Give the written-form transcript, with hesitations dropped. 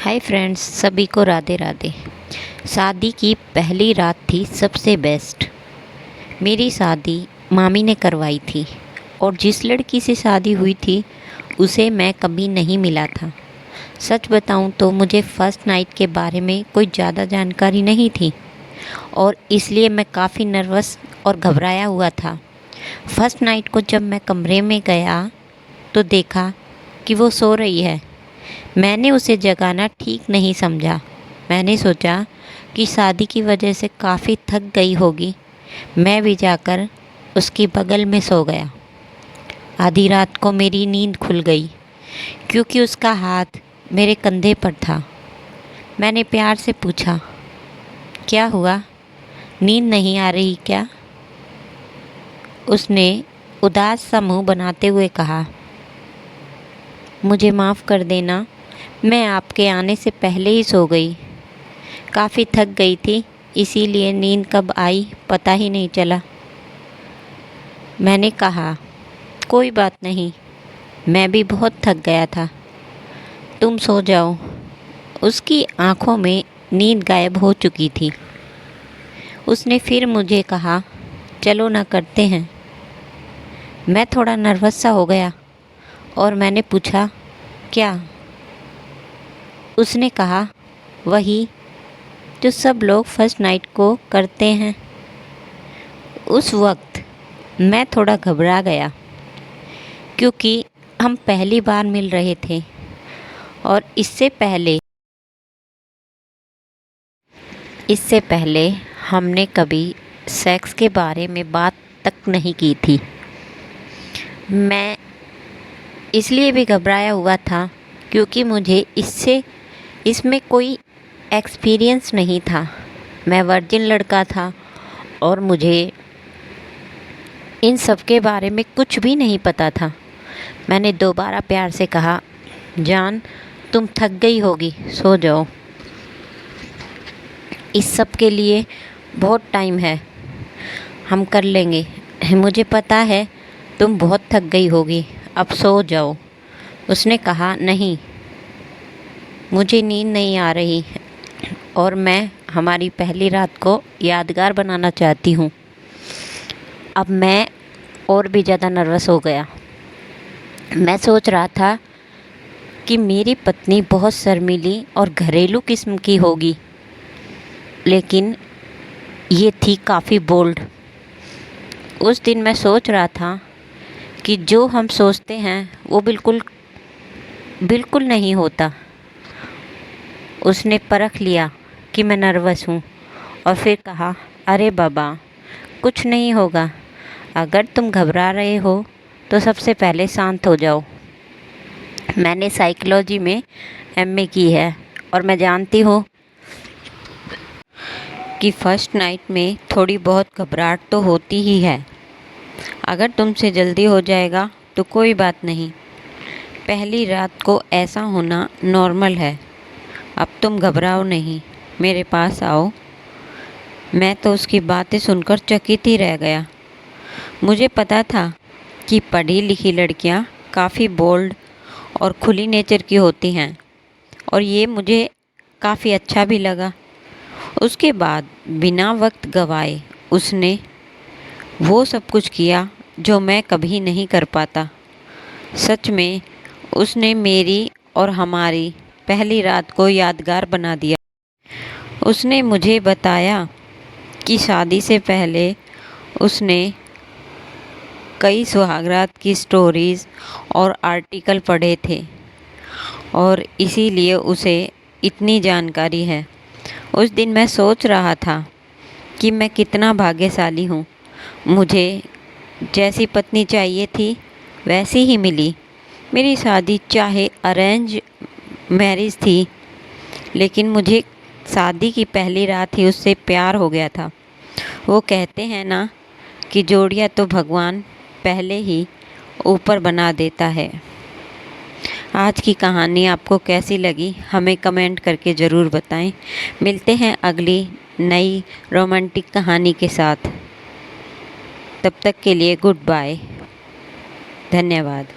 Hi friends, सभी को राधे राधे। शादी की पहली रात थी सबसे बेस्ट। मेरी शादी मामी ने करवाई थी और जिस लड़की से शादी हुई थी उसे मैं कभी नहीं मिला था। सच बताऊं तो मुझे फ़र्स्ट नाइट के बारे में कोई ज़्यादा जानकारी नहीं थी और इसलिए मैं काफ़ी नर्वस और घबराया हुआ था। फ़र्स्ट नाइट को जब मैं कमरे में गया तो देखा कि वो सो रही है। मैंने उसे जगाना ठीक नहीं समझा। मैंने सोचा कि शादी की वजह से काफ़ी थक गई होगी। मैं भी जाकर उसकी बगल में सो गया। आधी रात को मेरी नींद खुल गई क्योंकि उसका हाथ मेरे कंधे पर था। मैंने प्यार से पूछा, क्या हुआ, नींद नहीं आ रही क्या? उसने उदास सा मुँह बनाते हुए कहा, मुझे माफ़ कर देना, मैं आपके आने से पहले ही सो गई। काफ़ी थक गई थी, इसीलिए नींद कब आई पता ही नहीं चला। मैंने कहा, कोई बात नहीं, मैं भी बहुत थक गया था, तुम सो जाओ। उसकी आंखों में नींद गायब हो चुकी थी। उसने फिर मुझे कहा, चलो ना करते हैं। मैं थोड़ा नर्वस सा हो गया और मैंने पूछा, क्या? उसने कहा, वही जो सब लोग फर्स्ट नाइट को करते हैं। उस वक्त मैं थोड़ा घबरा गया क्योंकि हम पहली बार मिल रहे थे और इससे पहले हमने कभी सेक्स के बारे में बात तक नहीं की थी। मैं इसलिए भी घबराया हुआ था क्योंकि मुझे इसमें कोई एक्सपीरियंस नहीं था। मैं वर्जिन लड़का था और मुझे इन सब के बारे में कुछ भी नहीं पता था। मैंने दोबारा प्यार से कहा, जान, तुम थक गई होगी, सो जाओ। इस सब के लिए बहुत टाइम है, हम कर लेंगे। मुझे पता है तुम बहुत थक गई होगी, अब सो जाओ। उसने कहा, नहीं, मुझे नींद नहीं आ रही और मैं हमारी पहली रात को यादगार बनाना चाहती हूँ। अब मैं और भी ज़्यादा नर्वस हो गया। मैं सोच रहा था कि मेरी पत्नी बहुत शर्मीली और घरेलू किस्म की होगी, लेकिन ये थी काफ़ी बोल्ड। उस दिन मैं सोच रहा था कि जो हम सोचते हैं वो बिल्कुल नहीं होता। उसने परख लिया कि मैं नर्वस हूँ और फिर कहा, अरे बाबा, कुछ नहीं होगा। अगर तुम घबरा रहे हो तो सबसे पहले शांत हो जाओ। मैंने साइकोलॉजी में एमए की है और मैं जानती हूँ कि फ़र्स्ट नाइट में थोड़ी बहुत घबराहट तो होती ही है। अगर तुमसे जल्दी हो जाएगा तो कोई बात नहीं। पहली रात को ऐसा होना नॉर्मल है। अब तुम घबराओ नहीं, मेरे पास आओ। मैं तो उसकी बातें सुनकर चकित ही रह गया। मुझे पता था कि पढ़ी लिखी लड़कियां काफ़ी बोल्ड और खुली नेचर की होती हैं और ये मुझे काफ़ी अच्छा भी लगा। उसके बाद बिना वक्त गवाए उसने वो सब कुछ किया जो मैं कभी नहीं कर पाता। सच में उसने मेरी और हमारी पहली रात को यादगार बना दिया। उसने मुझे बताया कि शादी से पहले उसने कई सुहागरात की स्टोरीज़ और आर्टिकल पढ़े थे और इसीलिए उसे इतनी जानकारी है। उस दिन मैं सोच रहा था कि मैं कितना भाग्यशाली हूँ। मुझे जैसी पत्नी चाहिए थी वैसी ही मिली। मेरी शादी चाहे अरेंज मैरिज थी, लेकिन मुझे शादी की पहली रात ही उससे प्यार हो गया था। वो कहते हैं ना कि जोड़ियाँ तो भगवान पहले ही ऊपर बना देता है। आज की कहानी आपको कैसी लगी हमें कमेंट करके ज़रूर बताएं। मिलते हैं अगली नई रोमांटिक कहानी के साथ। तब तक के लिए गुड बाय, धन्यवाद।